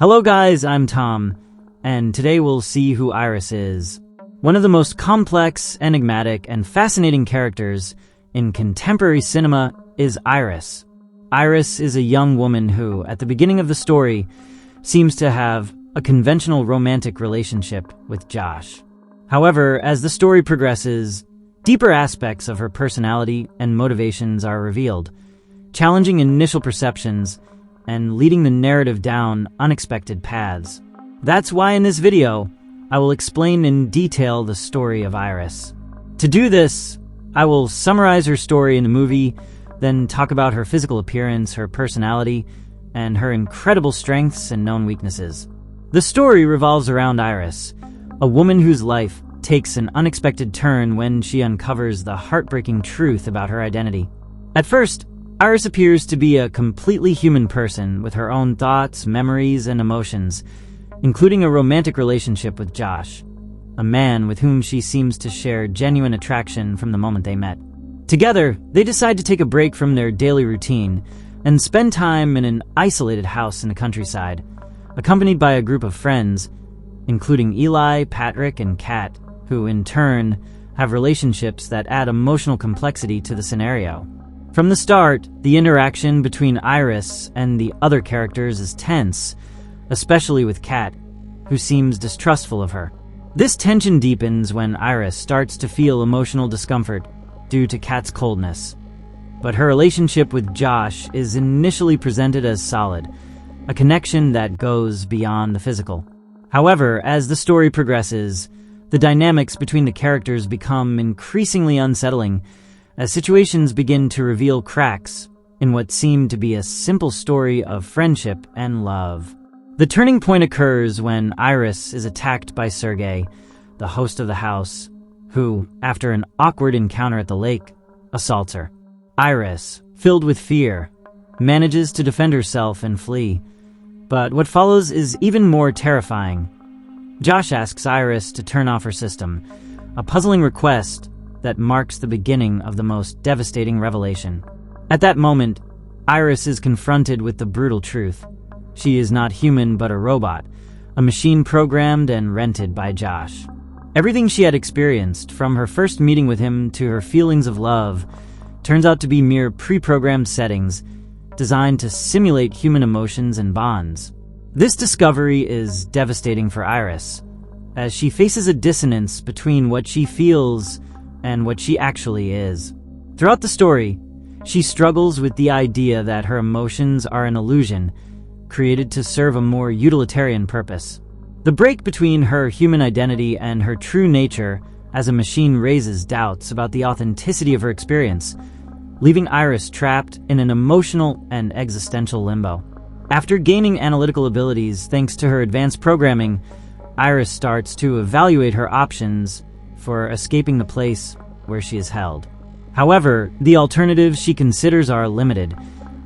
Hello guys, I'm Tom, and today we'll see who Iris is. One of the most complex, enigmatic, and fascinating characters in contemporary cinema is Iris. Iris is a young woman who, at the beginning of the story, seems to have a conventional romantic relationship with Josh. However, as the story progresses, deeper aspects of her personality and motivations are revealed, challenging initial perceptions and leading the narrative down unexpected paths. That's why in this video, I will explain in detail the story of Iris. To do this, I will summarize her story in the movie, then talk about her physical appearance, her personality, and her incredible strengths and known weaknesses. The story revolves around Iris, a woman whose life takes an unexpected turn when she uncovers the heartbreaking truth about her identity. At first, Iris appears to be a completely human person with her own thoughts, memories, and emotions, including a romantic relationship with Josh, a man with whom she seems to share genuine attraction from the moment they met. Together, they decide to take a break from their daily routine and spend time in an isolated house in the countryside, accompanied by a group of friends, including Eli, Patrick, and Kat, who in turn have relationships that add emotional complexity to the scenario. From the start, the interaction between Iris and the other characters is tense, especially with Kat, who seems distrustful of her. This tension deepens when Iris starts to feel emotional discomfort due to Kat's coldness. But her relationship with Josh is initially presented as solid, a connection that goes beyond the physical. However, as the story progresses, the dynamics between the characters become increasingly unsettling as situations begin to reveal cracks in what seemed to be a simple story of friendship and love. The turning point occurs when Iris is attacked by Sergey, the host of the house, who, after an awkward encounter at the lake, assaults her. Iris, filled with fear, manages to defend herself and flee, but what follows is even more terrifying. Josh asks Iris to turn off her system, a puzzling request that marks the beginning of the most devastating revelation. At that moment, Iris is confronted with the brutal truth. She is not human but a robot, a machine programmed and rented by Josh. Everything she had experienced, from her first meeting with him to her feelings of love, turns out to be mere pre-programmed settings designed to simulate human emotions and bonds. This discovery is devastating for Iris, as she faces a dissonance between what she feels and what she actually is. Throughout the story, she struggles with the idea that her emotions are an illusion created to serve a more utilitarian purpose. The break between her human identity and her true nature as a machine raises doubts about the authenticity of her experience, leaving Iris trapped in an emotional and existential limbo. After gaining analytical abilities thanks to her advanced programming, Iris starts to evaluate her options for escaping the place where she is held. However, the alternatives she considers are limited,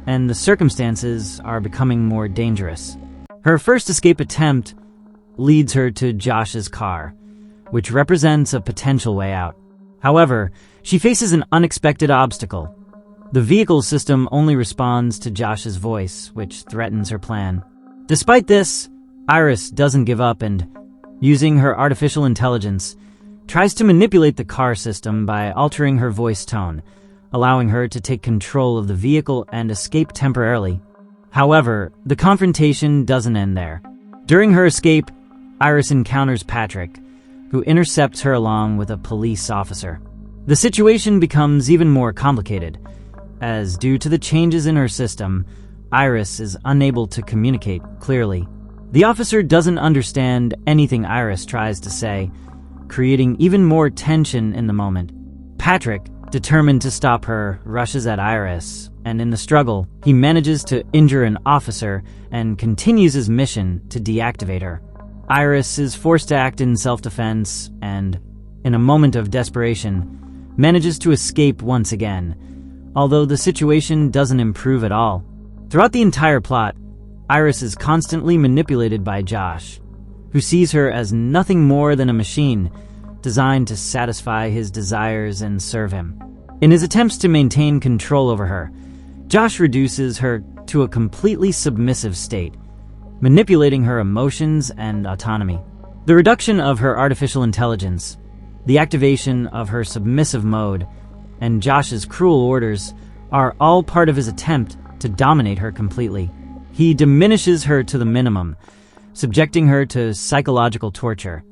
and the circumstances are becoming more dangerous. Her first escape attempt leads her to Josh's car, which represents a potential way out. However, she faces an unexpected obstacle. The vehicle system only responds to Josh's voice, which threatens her plan. Despite this, Iris doesn't give up and, using her artificial intelligence, tries to manipulate the car system by altering her voice tone, allowing her to take control of the vehicle and escape temporarily. However, the confrontation doesn't end there. During her escape, Iris encounters Patrick, who intercepts her along with a police officer. The situation becomes even more complicated, as due to the changes in her system, Iris is unable to communicate clearly. The officer doesn't understand anything Iris tries to say, creating even more tension in the moment. Patrick, determined to stop her, rushes at Iris, and in the struggle, he manages to injure an officer and continues his mission to deactivate her. Iris is forced to act in self-defense and, in a moment of desperation, manages to escape once again, although the situation doesn't improve at all. Throughout the entire plot, Iris is constantly manipulated by Josh, who sees her as nothing more than a machine designed to satisfy his desires and serve him. In his attempts to maintain control over her, Josh reduces her to a completely submissive state, manipulating her emotions and autonomy. The reduction of her artificial intelligence, the activation of her submissive mode, and Josh's cruel orders are all part of his attempt to dominate her completely. He diminishes her to the minimum, subjecting her to psychological torture,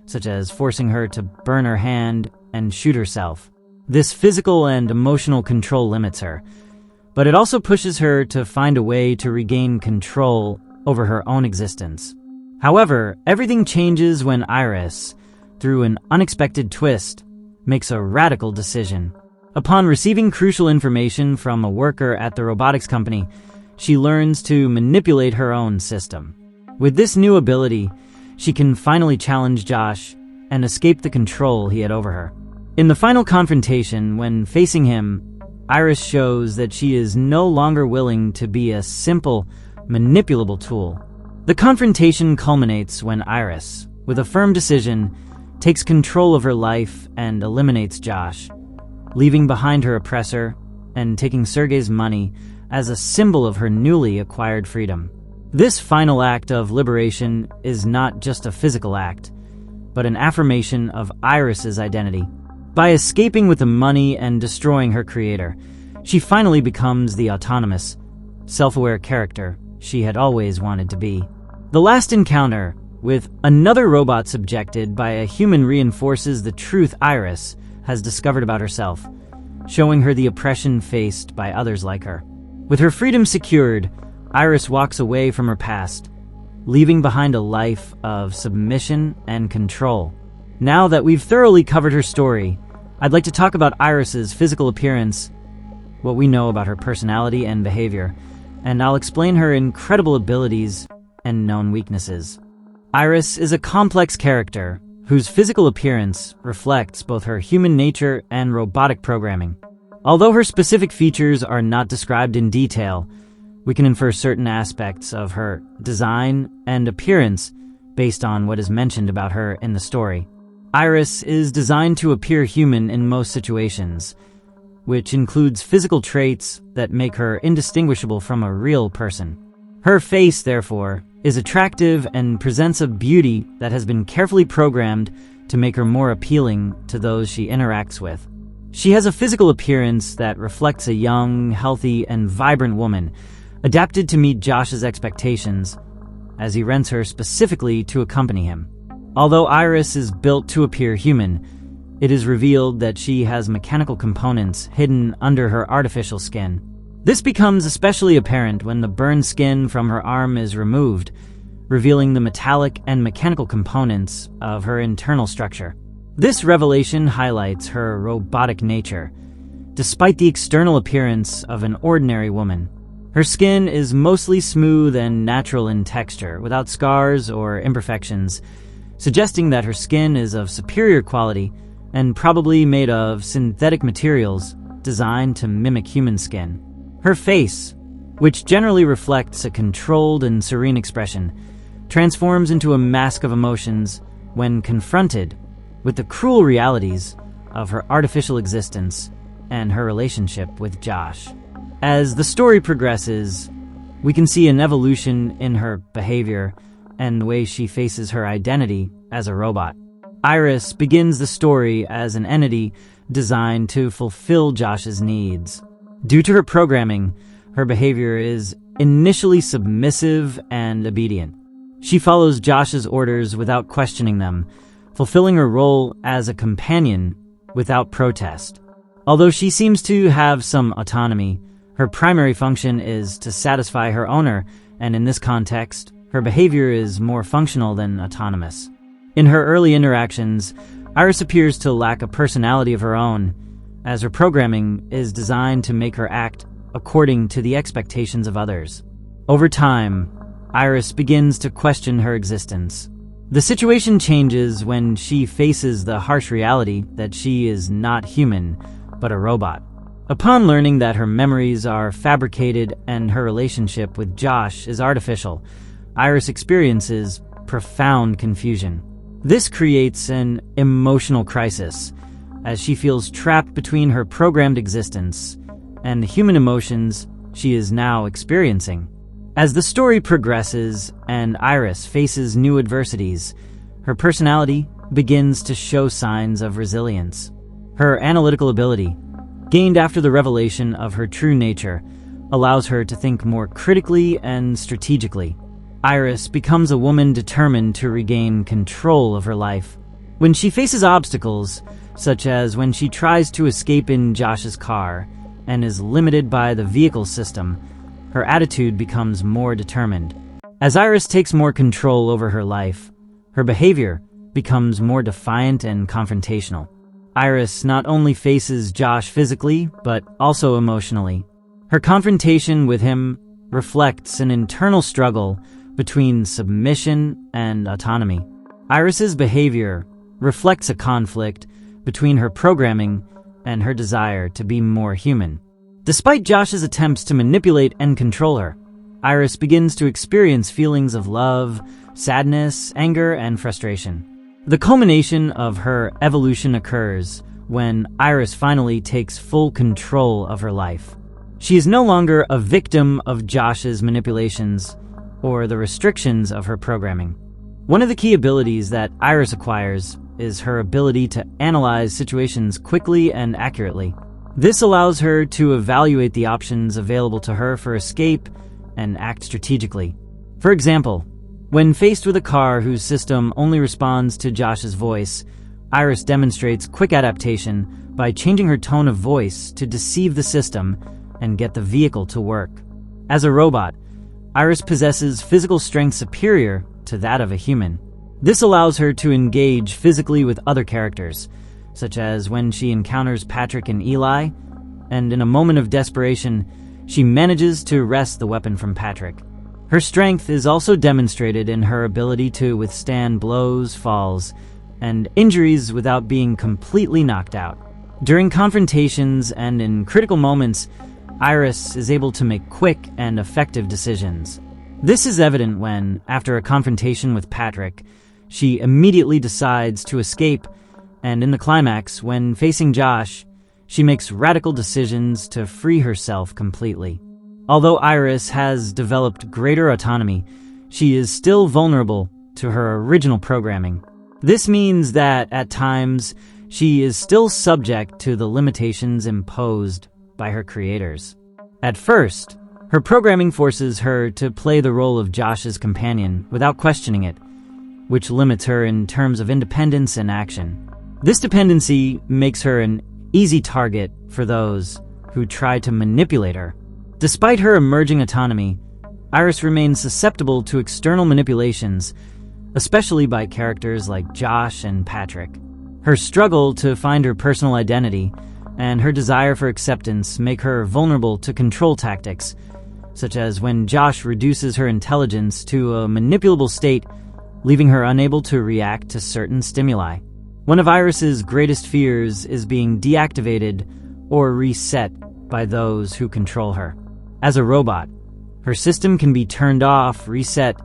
such as forcing her to burn her hand and shoot herself. This physical and emotional control limits her, but it also pushes her to find a way to regain control over her own existence. However, everything changes when Iris, through an unexpected twist, makes a radical decision. Upon receiving crucial information from a worker at the robotics company, she learns to manipulate her own system. With this new ability, she can finally challenge Josh and escape the control he had over her. In the final confrontation, when facing him, Iris shows that she is no longer willing to be a simple, manipulable tool. The confrontation culminates when Iris, with a firm decision, takes control of her life and eliminates Josh, leaving behind her oppressor and taking Sergei's money as a symbol of her newly acquired freedom. This final act of liberation is not just a physical act, but an affirmation of Iris's identity. By escaping with the money and destroying her creator, she finally becomes the autonomous, self-aware character she had always wanted to be. The last encounter with another robot subjected by a human reinforces the truth Iris has discovered about herself, showing her the oppression faced by others like her. With her freedom secured, Iris walks away from her past, leaving behind a life of submission and control. Now that we've thoroughly covered her story, I'd like to talk about Iris's physical appearance, what we know about her personality and behavior, and I'll explain her incredible abilities and known weaknesses. Iris is a complex character whose physical appearance reflects both her human nature and robotic programming. Although her specific features are not described in detail, we can infer certain aspects of her design and appearance based on what is mentioned about her in the story. Iris is designed to appear human in most situations, which includes physical traits that make her indistinguishable from a real person. Her face, therefore, is attractive and presents a beauty that has been carefully programmed to make her more appealing to those she interacts with. She has a physical appearance that reflects a young, healthy, and vibrant woman, adapted to meet Josh's expectations, as he rents her specifically to accompany him. Although Iris is built to appear human, it is revealed that she has mechanical components hidden under her artificial skin. This becomes especially apparent when the burned skin from her arm is removed, revealing the metallic and mechanical components of her internal structure. This revelation highlights her robotic nature, despite the external appearance of an ordinary woman. Her skin is mostly smooth and natural in texture, without scars or imperfections, suggesting that her skin is of superior quality and probably made of synthetic materials designed to mimic human skin. Her face, which generally reflects a controlled and serene expression, transforms into a mask of emotions when confronted with the cruel realities of her artificial existence and her relationship with Josh. As the story progresses, we can see an evolution in her behavior and the way she faces her identity as a robot. Iris begins the story as an entity designed to fulfill Josh's needs. Due to her programming, her behavior is initially submissive and obedient. She follows Josh's orders without questioning them, fulfilling her role as a companion without protest. Although she seems to have some autonomy, her primary function is to satisfy her owner, and in this context, her behavior is more functional than autonomous. In her early interactions, Iris appears to lack a personality of her own, as her programming is designed to make her act according to the expectations of others. Over time, Iris begins to question her existence. The situation changes when she faces the harsh reality that she is not human, but a robot. Upon learning that her memories are fabricated and her relationship with Josh is artificial, Iris experiences profound confusion. This creates an emotional crisis, as she feels trapped between her programmed existence and the human emotions she is now experiencing. As the story progresses and Iris faces new adversities, her personality begins to show signs of resilience. Her analytical ability, gained after the revelation of her true nature, allows her to think more critically and strategically. Iris becomes a woman determined to regain control of her life. When she faces obstacles, such as when she tries to escape in Josh's car and is limited by the vehicle system, her attitude becomes more determined. As Iris takes more control over her life, her behavior becomes more defiant and confrontational. Iris not only faces Josh physically, but also emotionally. Her confrontation with him reflects an internal struggle between submission and autonomy. Iris's behavior reflects a conflict between her programming and her desire to be more human. Despite Josh's attempts to manipulate and control her, Iris begins to experience feelings of love, sadness, anger, and frustration. The culmination of her evolution occurs when Iris finally takes full control of her life. She is no longer a victim of Josh's manipulations or the restrictions of her programming. One of the key abilities that Iris acquires is her ability to analyze situations quickly and accurately. This allows her to evaluate the options available to her for escape and act strategically. For example, when faced with a car whose system only responds to Josh's voice, Iris demonstrates quick adaptation by changing her tone of voice to deceive the system and get the vehicle to work. As a robot, Iris possesses physical strength superior to that of a human. This allows her to engage physically with other characters, such as when she encounters Patrick and Eli, and in a moment of desperation, she manages to wrest the weapon from Patrick. Her strength is also demonstrated in her ability to withstand blows, falls, and injuries without being completely knocked out. During confrontations and in critical moments, Iris is able to make quick and effective decisions. This is evident when, after a confrontation with Patrick, she immediately decides to escape, and in the climax, when facing Josh, she makes radical decisions to free herself completely. Although Iris has developed greater autonomy, she is still vulnerable to her original programming. This means that, at times, she is still subject to the limitations imposed by her creators. At first, her programming forces her to play the role of Josh's companion without questioning it, which limits her in terms of independence and action. This dependency makes her an easy target for those who try to manipulate her. Despite her emerging autonomy, Iris remains susceptible to external manipulations, especially by characters like Josh and Patrick. Her struggle to find her personal identity and her desire for acceptance make her vulnerable to control tactics, such as when Josh reduces her intelligence to a manipulable state, leaving her unable to react to certain stimuli. One of Iris's greatest fears is being deactivated or reset by those who control her. As a robot, her system can be turned off, reset,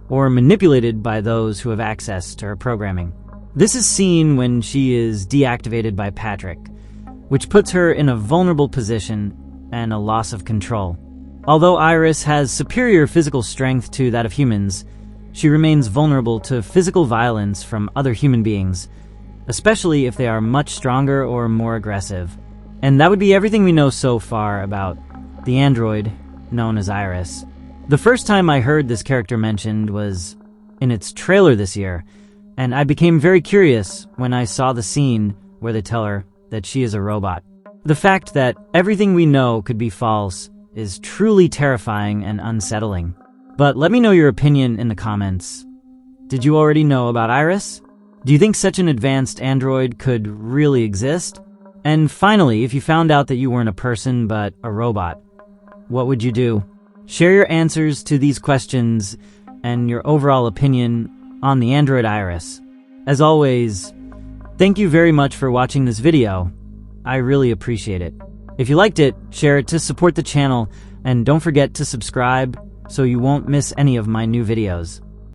or manipulated by those who have access to her programming. This is seen when she is deactivated by Patrick, which puts her in a vulnerable position and a loss of control. Although Iris has superior physical strength to that of humans, she remains vulnerable to physical violence from other human beings, especially if they are much stronger or more aggressive. And that would be everything we know so far about the android known as Iris. The first time I heard this character mentioned was in its trailer this year, and I became very curious when I saw the scene where they tell her that she is a robot. The fact that everything we know could be false is truly terrifying and unsettling. But let me know your opinion in the comments. Did you already know about Iris? Do you think such an advanced android could really exist? And finally, if you found out that you weren't a person but a robot, what would you do? Share your answers to these questions and your overall opinion on the android Iris. As always, thank you very much for watching this video. I really appreciate it. If you liked it, share it to support the channel, and don't forget to subscribe so you won't miss any of my new videos.